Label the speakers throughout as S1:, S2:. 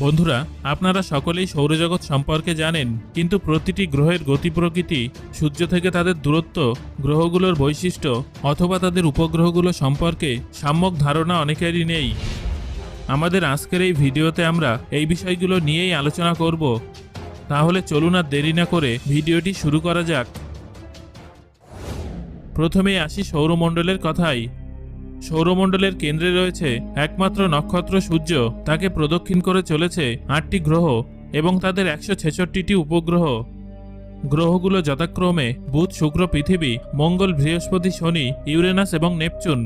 S1: বন্ধুরা, আপনারা সকলেই সৌরজগৎ সম্পর্কে জানেন, কিন্তু প্রতিটি গ্রহের গতি প্রকৃতি, সূর্য থেকে তাদের দূরত্ব, গ্রহগুলোর বৈশিষ্ট্য অথবা তাদের উপগ্রহগুলো সম্পর্কে সম্যক ধারণা অনেকেরই নেই। আমাদের আজকের এই ভিডিওতে আমরা এই বিষয়গুলো নিয়েই আলোচনা করব। তাহলে চলুন আর দেরি না করে ভিডিওটি শুরু করা যাক। প্রথমেই আসি সৌরমণ্ডলের কথায়। সৌরমণ্ডলের কেন্দ্রে রয়েছে একমাত্র নক্ষত্র সূর্য। তাকে প্রদক্ষিণ করে চলেছে ৮টি গ্রহ এবং তাদের ১৬৬টি উপগ্রহ। গ্রহগুলো যথাক্রমে বুধ, শুক্র, পৃথিবী, মঙ্গল, বৃহস্পতি, শনি, ইউরেনাস এবং নেপচুন।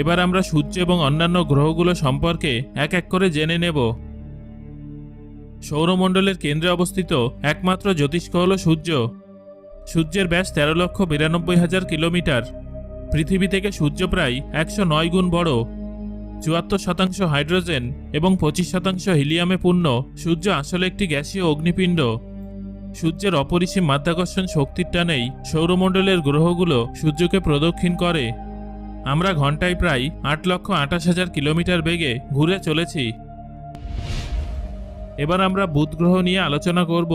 S1: এবার আমরা সূর্য এবং অন্যান্য গ্রহগুলো সম্পর্কে এক এক করে জেনে নেব। সৌরমণ্ডলের কেন্দ্রে অবস্থিত একমাত্র জ্যোতিষ্ক হল সূর্য। সূর্যের ব্যাস ১৩,৯২,০০০ কিলোমিটার। পৃথিবী থেকে সূর্য প্রায় ১০৯ গুণ বড়। ৭৪% হাইড্রোজেন এবং ২৫% হিলিয়ামে পূর্ণ। সূর্য আসলে একটি গ্যাসীয় অগ্নিপিণ্ড। সূর্যের অপরিসীম মাধ্যাকর্ষণ শক্তির টানেই সৌরমণ্ডলের গ্রহগুলো সূর্যকে প্রদক্ষিণ করে। আমরা ঘন্টায় প্রায় ৮,২৮,০০০ কিলোমিটার বেগে ঘুরে চলেছি। এবার আমরা বুধ গ্রহ নিয়ে আলোচনা করব।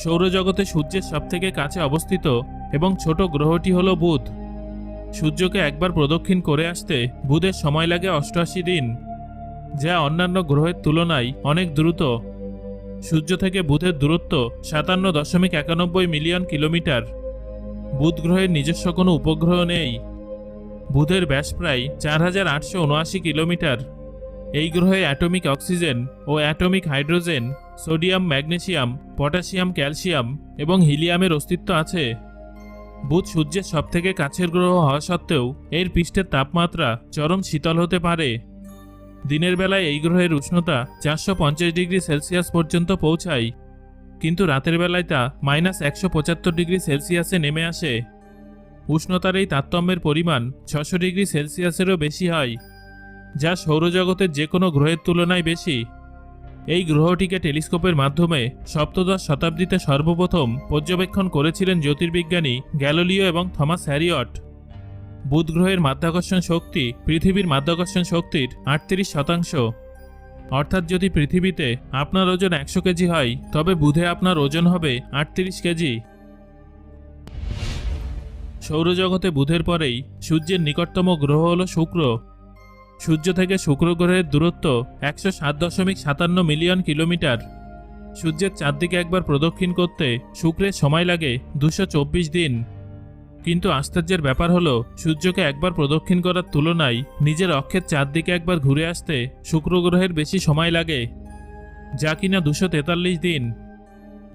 S1: সৌরজগতে সূর্যের সবথেকে কাছে অবস্থিত এবং ছোট গ্রহটি হল বুধ। সূর্যকে একবার প্রদক্ষিণ করে আসতে বুধের সময় লাগে ৮৮ দিন, যা অন্যান্য গ্রহের তুলনায় অনেক দ্রুত। সূর্য থেকে বুধের দূরত্ব ৫৭.৯১ মিলিয়ন কিলোমিটার। বুধ গ্রহের নিজস্ব কোনো উপগ্রহ নেই। বুধের ব্যাস প্রায় ৪,৮৭৯ কিলোমিটার। এই গ্রহে অ্যাটমিক অক্সিজেন ও atomic hydrogen, sodium, magnesium, potassium, calcium এবং হিলিয়ামের অস্তিত্ব আছে। বুধ সূর্যের সবথেকে কাছের গ্রহ হওয়া সত্ত্বেও এর পৃষ্ঠের তাপমাত্রা চরম শীতল হতে পারে। দিনের বেলায় এই গ্রহের উষ্ণতা ৪৫০ ডিগ্রি সেলসিয়াস পর্যন্ত পৌঁছায়, কিন্তু রাতের বেলায় তা -১৭৫ ডিগ্রি সেলসিয়াসে নেমে আসে। উষ্ণতার এই তারতম্যের পরিমাণ ৬০০ ডিগ্রি সেলসিয়াসেরও বেশি হয়, যা সৌরজগতের যে কোনো গ্রহের তুলনায় বেশি। এই গ্রহটিকে টেলিস্কোপের মাধ্যমে সপ্তদশ শতাব্দীতে সর্বপ্রথম পর্যবেক্ষণ করেছিলেন জ্যোতির্বিজ্ঞানী গ্যালিলিও এবং থমাস হ্যারিয়ট। বুধ গ্রহের মাধ্যাকর্ষণ শক্তি পৃথিবীর মাধ্যাকর্ষণ শক্তির ৩৮%। অর্থাৎ যদি পৃথিবীতে আপনার ওজন ১০০ কেজি হয়, তবে বুধে আপনার ওজন হবে ৩৮ কেজি। সৌরজগতে বুধের পরেই সূর্যের নিকটতম গ্রহ হল শুক্র। সূর্য থেকে শুক্র গ্রহের দূরত্ব ১০৭.৫৭ মিলিয়ন কিলোমিটার। সূর্যের চারদিকে একবার প্রদক্ষিণ করতে শুক্রের সময় লাগে ২২৪ দিন। কিন্তু আশ্চর্যের ব্যাপার হলো, সূর্যকে একবার প্রদক্ষিণ করার তুলনায় নিজের অক্ষের চারদিকে একবার ঘুরে আসতে শুক্র গ্রহের বেশি সময় লাগে, যা কিনা ২৪৩ দিন।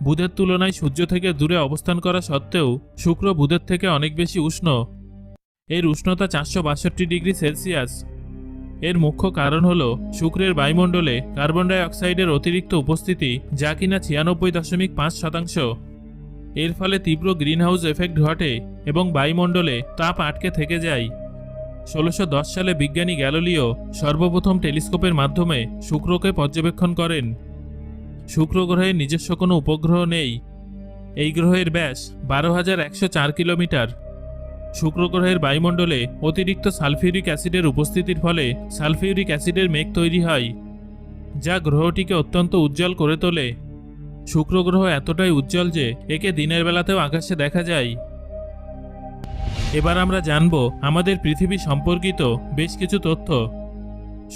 S1: বুধের তুলনায় সূর্য থেকে দূরে অবস্থান করা সত্ত্বেও শুক্র বুধের থেকে অনেক বেশি উষ্ণ। এর উষ্ণতা ৪৬২ ডিগ্রি সেলসিয়াস। এর মুখ্য কারণ হল শুক্রের বায়ুমণ্ডলে কার্বন ডাই অক্সাইডের অতিরিক্ত উপস্থিতি, যা কিনা ৯৬.৫%। এর ফলে তীব্র গ্রিনহাউস এফেক্ট ঘটে এবং বায়ুমণ্ডলে তাপ আটকে থেকে যায়। ১৬১০ সালে বিজ্ঞানী গ্যালিলিও সর্বপ্রথম টেলিস্কোপের মাধ্যমে শুক্রকে পর্যবেক্ষণ করেন। শুক্র গ্রহের নিজস্ব কোনো উপগ্রহ নেই। এই গ্রহের ব্যাস ১২,১০৪ কিলোমিটার। শুক্র গ্রহের বায়ুমণ্ডলে অতিরিক্ত সালফিউরিক অ্যাসিডের উপস্থিতির ফলে সালফিউরিক অ্যাসিডের মেঘ তৈরি হয়, যা গ্রহটিকে অত্যন্ত উজ্জ্বল করে তোলে। শুক্র গ্রহ এতটাই উজ্জ্বল যে একে দিনের বেলাতেও আকাশে দেখা যায়। এবার আমরা জানব আমাদের পৃথিবী সম্পর্কিত বেশ কিছু তথ্য।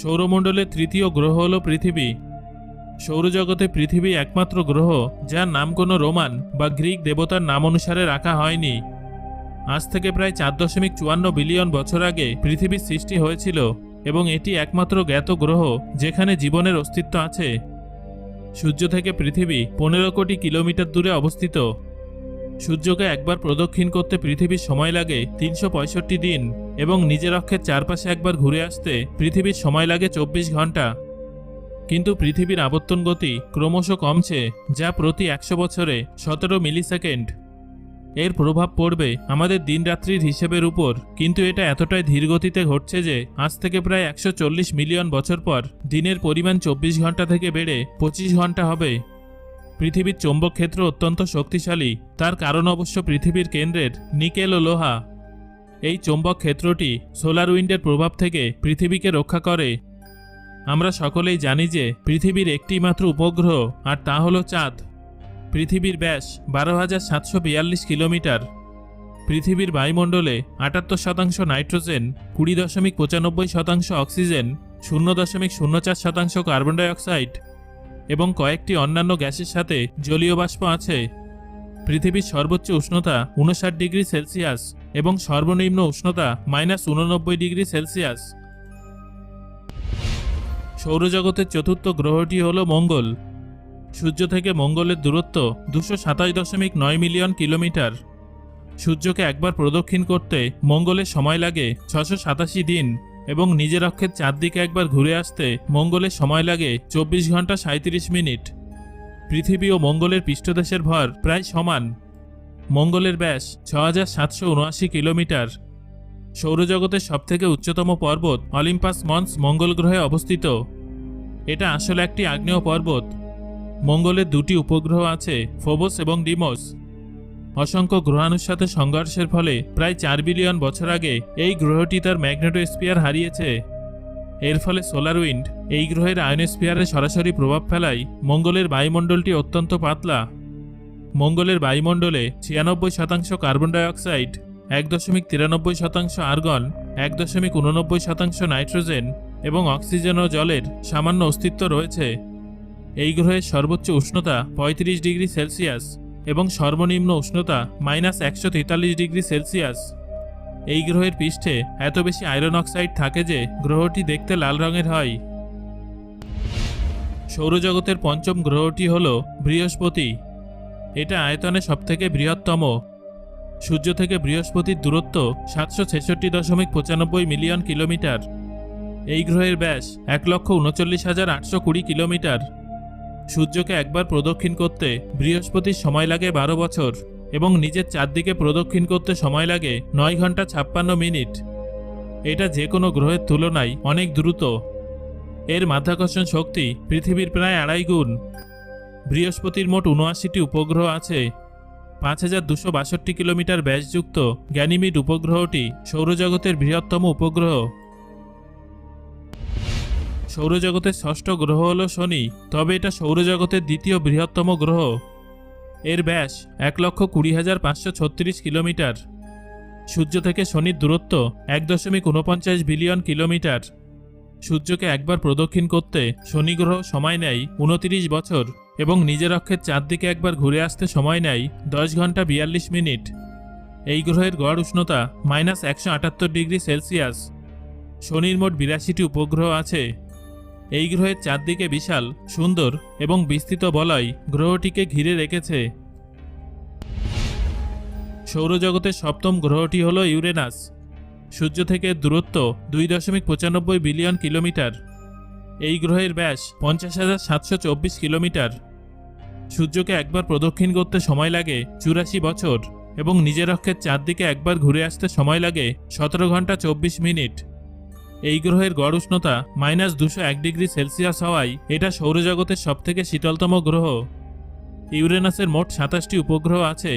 S1: সৌরমণ্ডলের তৃতীয় গ্রহ হল পৃথিবী। সৌরজগতে পৃথিবী একমাত্র গ্রহ যার নাম কোনো রোমান বা গ্রিক দেবতার নাম অনুসারে রাখা হয়নি। আজ থেকে প্রায় ৪.৫৪ বিলিয়ন বছর আগে পৃথিবীর সৃষ্টি হয়েছিল এবং এটি একমাত্র জ্ঞাত গ্রহ যেখানে জীবনের অস্তিত্ব আছে। সূর্য থেকে পৃথিবী ১৫ কোটি কিলোমিটার দূরে অবস্থিত। সূর্যকে একবার প্রদক্ষিণ করতে পৃথিবীর সময় লাগে ৩৬৫ দিন এবং নিজের অক্ষের চারপাশে একবার ঘুরে আসতে পৃথিবীর সময় লাগে ২৪ ঘন্টা। কিন্তু পৃথিবীর আবর্তন গতি ক্রমশ কমছে, যা প্রতি ১০০ বছরে ১৭ মিলিসেকেন্ড। এর প্রভাব পড়বে আমাদের দিনরাত্রির হিসেবের উপর, কিন্তু এটা এতটাই ধীরগতিতে ঘটছে যে আজ থেকে প্রায় ১৪০ মিলিয়ন বছর পর দিনের পরিমাণ ২৪ ঘন্টা থেকে বেড়ে ২৫ ঘন্টা হবে। পৃথিবীর চৌম্বক ক্ষেত্র অত্যন্ত শক্তিশালী, তার কারণ অবশ্য পৃথিবীর কেন্দ্রের নিকেল ও লোহা। এই চৌম্বক ক্ষেত্রটি সোলার উইন্ডের প্রভাব থেকে পৃথিবীকে রক্ষা করে। আমরা সকলেই জানি যে পৃথিবীর একটি মাত্র উপগ্রহ, আর তা হলো চাঁদ। পৃথিবীর ব্যাস 12,742 কিলোমিটার। পৃথিবীর বায়ুমণ্ডলে 78% নাইট্রোজেন, 20.95% অক্সিজেন, 0.04% কার্বন ডাইঅক্সাইড এবং কয়েকটি অন্যান্য গ্যাসের সাথে জলীয় বাষ্প আছে। পৃথিবীর সর্বোচ্চ উষ্ণতা 59 ডিগ্রি সেলসিয়াস এবং সর্বনিম্ন উষ্ণতা -89 ডিগ্রি সেলসিয়াস। সৌরজগতের চতুর্থ গ্রহটি হল মঙ্গল। সূর্য থেকে মঙ্গলের দূরত্ব 227.9 মিলিয়ন কিলোমিটার। সূর্যকে একবার প্রদক্ষিণ করতে মঙ্গলের সময় লাগে 687 দিন এবং নিজের অক্ষের চারদিকে একবার ঘুরে আসতে মঙ্গলের সময় লাগে 24 ঘন্টা 37 মিনিট। পৃথিবী ও মঙ্গলের পৃষ্ঠদেশের ভর প্রায় সমান। মঙ্গলের ব্যাস 6779 কিলোমিটার। সৌরজগতের সবথেকে উচ্চতম পর্বত অলিম্পাস মন্স মঙ্গল গ্রহে অবস্থিত। এটা আসলে একটি আগ্নেয় পর্বত। মঙ্গলের দুটি উপগ্রহ আছে, ফোবস এবং ডিমোস। অসংখ্য গ্রহাণুর সাথে সংঘর্ষের ফলে প্রায় 4 বিলিয়ন বছর আগে এই গ্রহটি তার ম্যাগনেটোস্ফিয়ার হারিয়েছে। এর ফলে সোলার উইন্ড এই গ্রহের আয়নোস্ফিয়ারে সরাসরি প্রভাব ফেলায় মঙ্গলের বায়ুমণ্ডলটি অত্যন্ত পাতলা। মঙ্গলের বায়ুমণ্ডলে 96% কার্বন ডাইঅক্সাইড, 1.93% আর্গন, 1.89% নাইট্রোজেন এবং অক্সিজেন ও জলের সামান্য অস্তিত্ব রয়েছে। এই গ্রহের সর্বোচ্চ উষ্ণতা 35 ডিগ্রি সেলসিয়াস এবং সর্বনিম্ন উষ্ণতা -143 ডিগ্রি সেলসিয়াস। এই গ্রহের পৃষ্ঠে এত বেশি আয়রন অক্সাইড থাকে যে গ্রহটি দেখতে লাল রঙের হয়। সৌরজগতের পঞ্চম গ্রহটি হল বৃহস্পতি। এটা আয়তনে সবথেকে বৃহত্তম। সূর্য থেকে বৃহস্পতির দূরত্ব 766.95 মিলিয়ন কিলোমিটার। এই গ্রহের ব্যাস 1,39,820 কিলোমিটার। সূর্যকে একবার প্রদক্ষিণ করতে বৃহস্পতির সময় লাগে 12 বছর এবং নিজের চারদিকে প্রদক্ষিণ করতে সময় লাগে 9 ঘন্টা 56 মিনিট। এটা যে কোনো গ্রহের তুলনায় অনেক দ্রুত। এর মাধ্যাকর্ষণ শক্তি পৃথিবীর প্রায় 2.5 গুণ। বৃহস্পতির মোট 79টি উপগ্রহ আছে। 5262 কিলোমিটার ব্যাসযুক্ত গ্যানিমিড উপগ্রহটি সৌরজগতের বৃহত্তম উপগ্রহ। সৌরজগতের ষষ্ঠ গ্রহ হল শনি, তবে এটা সৌরজগতের দ্বিতীয় বৃহত্তম গ্রহ। এর ব্যাস 1,20,536 কিলোমিটার। সূর্য থেকে শনির দূরত্ব 1.49 বিলিয়ন কিলোমিটার। সূর্যকে একবার প্রদক্ষিণ করতে শনি গ্রহ সময় নেয় 29 বছর এবং নিজের অক্ষের চারদিকে একবার ঘুরে আসতে সময় নেয় 10 ঘন্টা 42 মিনিট। এই গ্রহের গড় উষ্ণতা -178 ডিগ্রি সেলসিয়াস। শনির মোট 82টি উপগ্রহ আছে। এই গ্রহের চারদিকে বিশাল, সুন্দর এবং বিস্তৃত বলয় গ্রহটিকে ঘিরে রেখেছে। সৌরজগতের সপ্তম গ্রহটি হল ইউরেনাস। সূর্য থেকে দূরত্ব 2.95 বিলিয়ন কিলোমিটার। এই গ্রহের ব্যাস 50,724 কিলোমিটার। সূর্যকে একবার প্রদক্ষিণ করতে সময় লাগে 84 বছর এবং নিজের অক্ষের চারদিকে একবার ঘুরে আসতে সময় লাগে 17 ঘন্টা 24 মিনিট। এই গ্রহের গড় উষ্ণতা -201 ডিগ্রি সেলসিয়াস হওয়ায় এটা সৌরজগতের সবথেকে শীতলতম গ্রহ। ইউরেনাসের মোট 27টি উপগ্রহ আছে।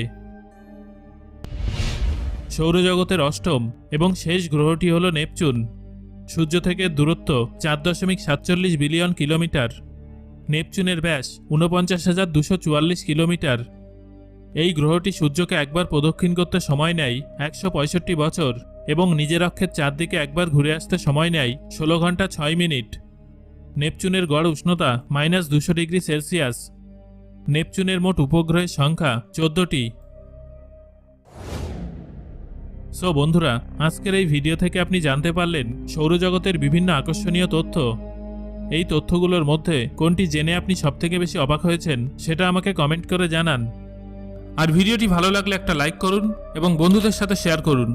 S1: সৌরজগতের অষ্টম এবং শেষ গ্রহটি হল নেপচুন। সূর্য থেকে দূরত্ব 4.47 বিলিয়ন কিলোমিটার। নেপচুনের ব্যাস 49,244 কিলোমিটার। এই গ্রহটি সূর্যকে একবার প্রদক্ষিণ করতে সময় নেয় 165 বছর এবং নিজের অক্ষের চারদিকে একবার ঘুরে আসতে সময় নেয় 16 ঘন্টা 6 মিনিট। নেপচুনের গড় উষ্ণতা -200 ডিগ্রি সেলসিয়াস। নেপচুনের মোট উপগ্রহের সংখ্যা 14টি। সো বন্ধুরা, আজকের এই ভিডিও থেকে আপনি জানতে পারলেন সৌরজগতের বিভিন্ন আকর্ষণীয় তথ্য। এই তথ্যগুলোর মধ্যে কোনটি জেনে আপনি সবথেকে বেশি অবাক হয়েছেন সেটা আমাকে কমেন্ট করে জানান। আর ভিডিওটি ভালো লাগলে একটা লাইক করুন এবং বন্ধুদের সাথে শেয়ার করুন।